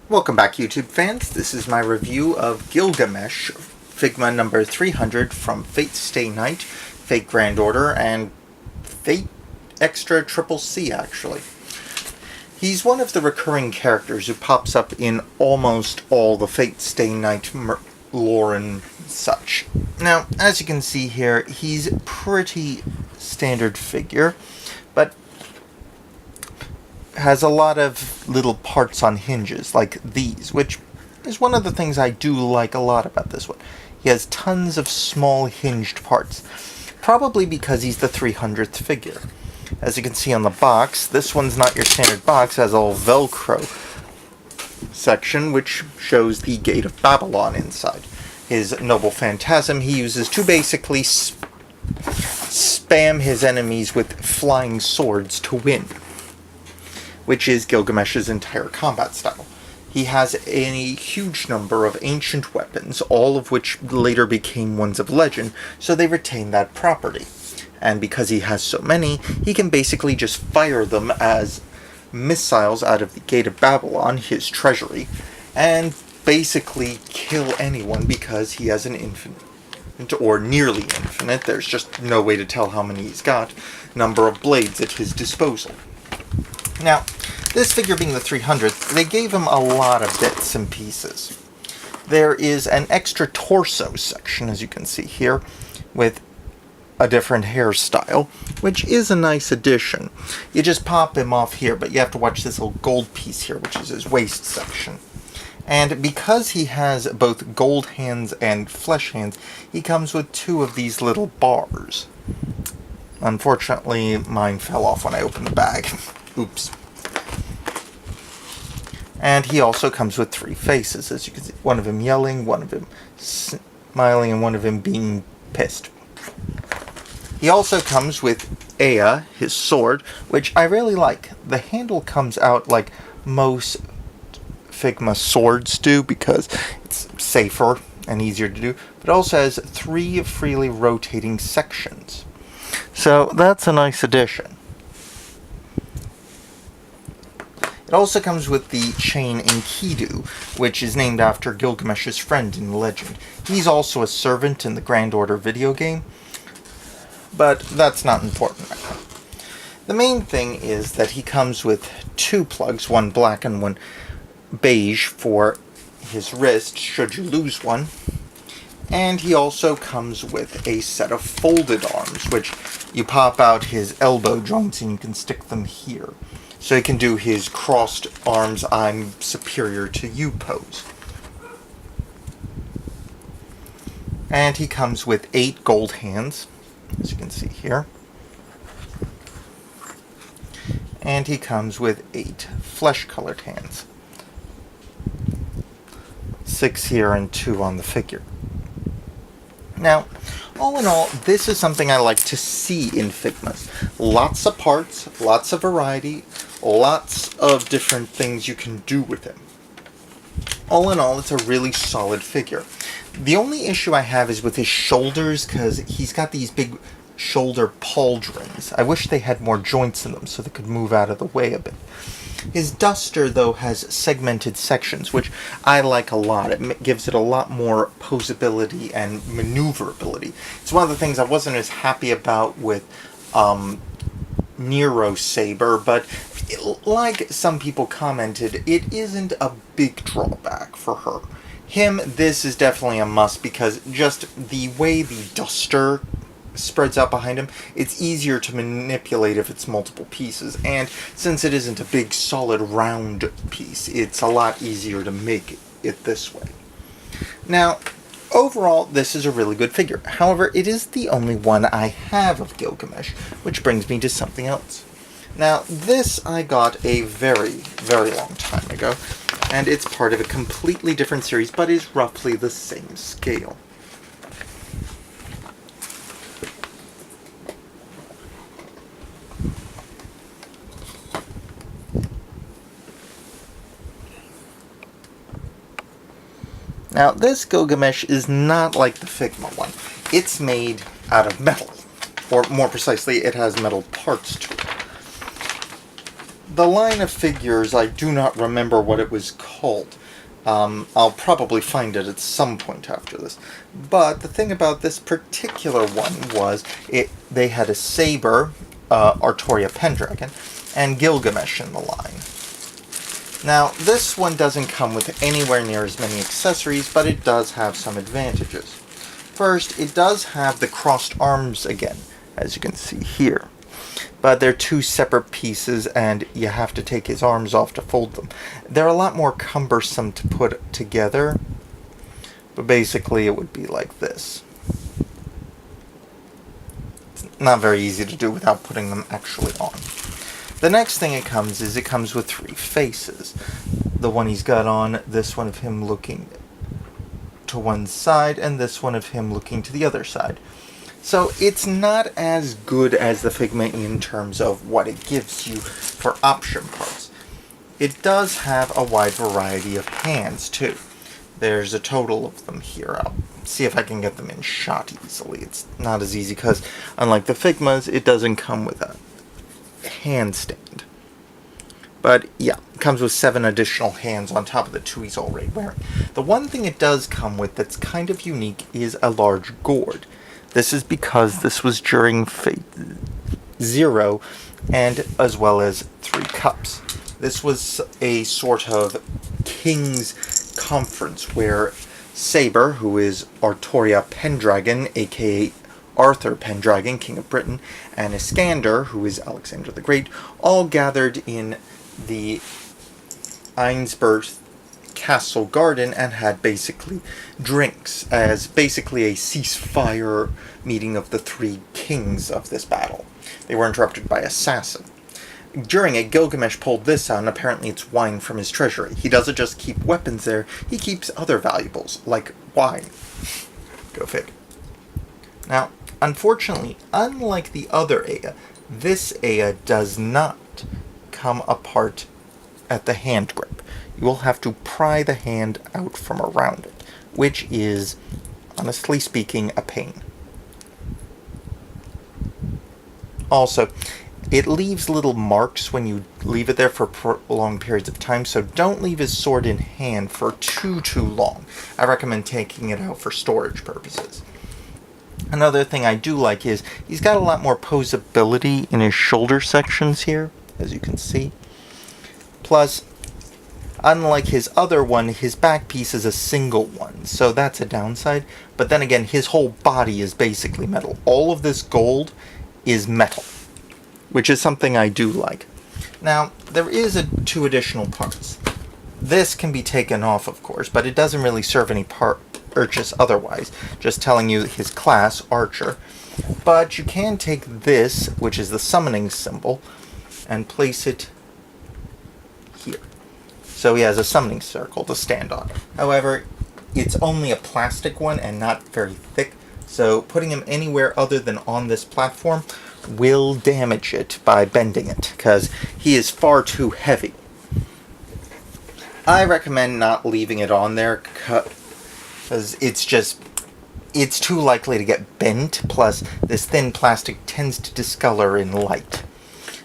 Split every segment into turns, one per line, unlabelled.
Welcome back, YouTube fans. This is my review of Gilgamesh, Figma number 300 from Fate Stay Night, Fate Grand Order, and Fate Extra Triple C, actually. He's one of the recurring characters who pops up in almost all the Fate Stay Night lore and such. Now, as you can see here, he's a pretty standard figure, but has a lot of little parts on hinges, like these, which is one of the things I do like a lot about this one. He has tons of small hinged parts, probably because he's the 300th figure. As you can see on the box, this one's not your standard box, it has a little Velcro section, which shows the Gate of Babylon inside. His Noble Phantasm he uses to basically spam his enemies with flying swords to win, which is Gilgamesh's entire combat style. He has a huge number of ancient weapons, all of which later became ones of legend, so they retain that property. And because he has so many, he can basically just fire them as missiles out of the Gate of Babylon, his treasury, and basically kill anyone because he has an infinite, or nearly infinite, there's just no way to tell how many he's got, number of blades at his disposal. Now, this figure being the 300th, they gave him a lot of bits and pieces. There is an extra torso section, as you can see here, with a different hairstyle, which is a nice addition. You just pop him off here, but you have to watch this little gold piece here, which is his waist section. And because he has both gold hands and flesh hands, he comes with two of these little bars. Unfortunately, mine fell off when I opened the bag. Oops. And he also comes with three faces, as you can see. One of him yelling, one of him smiling, and one of him being pissed. He also comes with Ea, his sword, which I really like. The handle comes out like most Figma swords do, because it's safer and easier to do, but it also has three freely rotating sections. So that's a nice addition. It also comes with the chain Enkidu, which is named after Gilgamesh's friend in legend. He's also a servant in the Grand Order video game, but that's not important right now. The main thing is that he comes with two plugs, one black and one beige for his wrist, should you lose one. And he also comes with a set of folded arms, which you pop out his elbow joints and you can stick them here. So he can do his crossed arms, I'm superior to you pose. And he comes with 8 gold hands, as you can see here. And he comes with 8 flesh-colored hands. 6 here and 2 on the figure. Now, all in all, this is something I like to see in Figmas. Lots of parts, lots of variety, lots of different things you can do with him. All in all, it's a really solid figure. The only issue I have is with his shoulders, because he's got these big shoulder pauldrons. I wish they had more joints in them so they could move out of the way a bit. His duster, though, has segmented sections, which I like a lot. It gives it a lot more posability and maneuverability. It's one of the things I wasn't as happy about with Nero Saber, but like some people commented, it isn't a big drawback for her. Him, this is definitely a must, because just the way the duster spreads out behind him, it's easier to manipulate if it's multiple pieces, and since it isn't a big solid round piece, it's a lot easier to make it this way. Now, overall, this is a really good figure. However, it is the only one I have of Gilgamesh, which brings me to something else. Now, this I got a very, very long time ago, and it's part of a completely different series, but is roughly the same scale. Now, this Gilgamesh is not like the Figma one. It's made out of metal, or more precisely, it has metal parts to it. the line of figures, I do not remember what it was called. I'll probably find it at some point after this. But the thing about this particular one was they had a saber, Artoria Pendragon, and Gilgamesh in the line. Now, this one doesn't come with anywhere near as many accessories, but it does have some advantages. First, it does have the crossed arms again, as you can see here. But they're two separate pieces, and you have to take his arms off to fold them. They're a lot more cumbersome to put together, but basically it would be like this. It's not very easy to do without putting them actually on. The next thing it comes with 3 faces. The one he's got on, this one of him looking to one side, and this one of him looking to the other side. So it's not as good as the Figma in terms of what it gives you for option parts. It does have a wide variety of hands too. There's a total of them here. I'll see if I can get them in shot easily. It's not as easy because, unlike the Figmas, it doesn't come with a handstand. But yeah, it comes with 7 additional hands on top of the 2 he's already wearing. The one thing it does come with that's kind of unique is a large gourd. This is because this was during Phase 0, and as well as 3 cups. This was a sort of king's conference where Saber, who is Artoria Pendragon, aka Arthur Pendragon, King of Britain, and Iskander, who is Alexander the Great, all gathered in the Einsberg castle garden and had basically drinks as basically a ceasefire meeting of the 3 kings of this battle. They were interrupted by assassin. During it, Gilgamesh pulled this out, and apparently it's wine from his treasury. He doesn't just keep weapons there, he keeps other valuables, like wine. Go fig. Now, unfortunately, unlike the other Aya, this Aya does not come apart at the hand grip. You will have to pry the hand out from around it, which is, honestly speaking, a pain. Also, it leaves little marks when you leave it there for prolonged periods of time, so don't leave his sword in hand for too long. I recommend taking it out for storage purposes. Another thing I do like is he's got a lot more posability in his shoulder sections here, as you can see. Plus, unlike his other one, his back piece is a single one, so that's a downside. But then again, his whole body is basically metal. All of this gold is metal, which is something I do like. Now, there is 2 additional parts. This can be taken off, of course, but it doesn't really serve any purchase otherwise, just telling you his class, Archer. But you can take this, which is the summoning symbol, and place it here. So he has a summoning circle to stand on. However, it's only a plastic one and not very thick, so putting him anywhere other than on this platform will damage it by bending it, because he is far too heavy. I recommend not leaving it on there, because it's too likely to get bent, plus this thin plastic tends to discolor in light.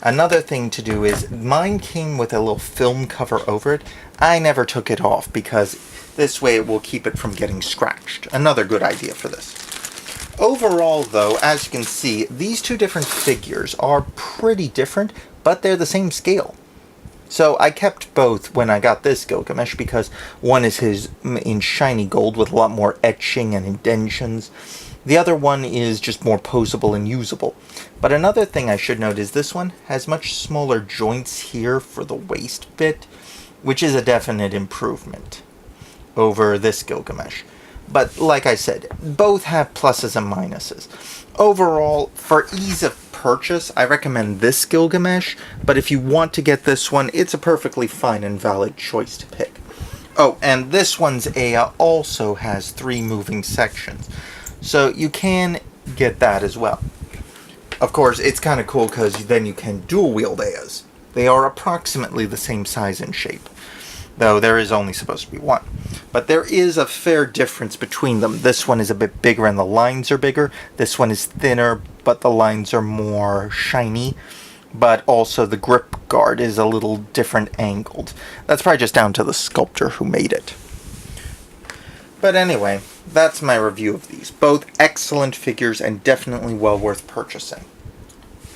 Another thing to do is, mine came with a little film cover over it. I never took it off, because this way it will keep it from getting scratched. Another good idea for this. Overall, though, as you can see, these 2 different figures are pretty different, but they're the same scale. So I kept both when I got this Gilgamesh, because one is his in shiny gold with a lot more etching and indentions. The other one is just more posable and usable. But another thing I should note is this one has much smaller joints here for the waist bit, which is a definite improvement over this Gilgamesh. But like I said, both have pluses and minuses. Overall, for ease of purchase, I recommend this Gilgamesh, but if you want to get this one, it's a perfectly fine and valid choice to pick. Oh, and this one's Aya also has 3 moving sections, so you can get that as well. Of course, it's kind of cool because then you can dual wield Ayas. They are approximately the same size and shape, though there is only supposed to be one. But there is a fair difference between them. This one is a bit bigger and the lines are bigger. This one is thinner, but the lines are more shiny. but also the grip guard is a little different angled. That's probably just down to the sculptor who made it. But anyway, that's my review of these. Both excellent figures and definitely well worth purchasing.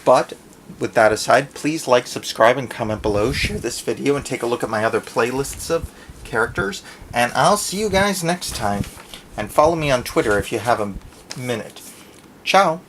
But with that aside, please like, subscribe, and comment below. Share this video and take a look at my other playlists of characters. And I'll see you guys next time. And follow me on Twitter if you have a minute. Ciao!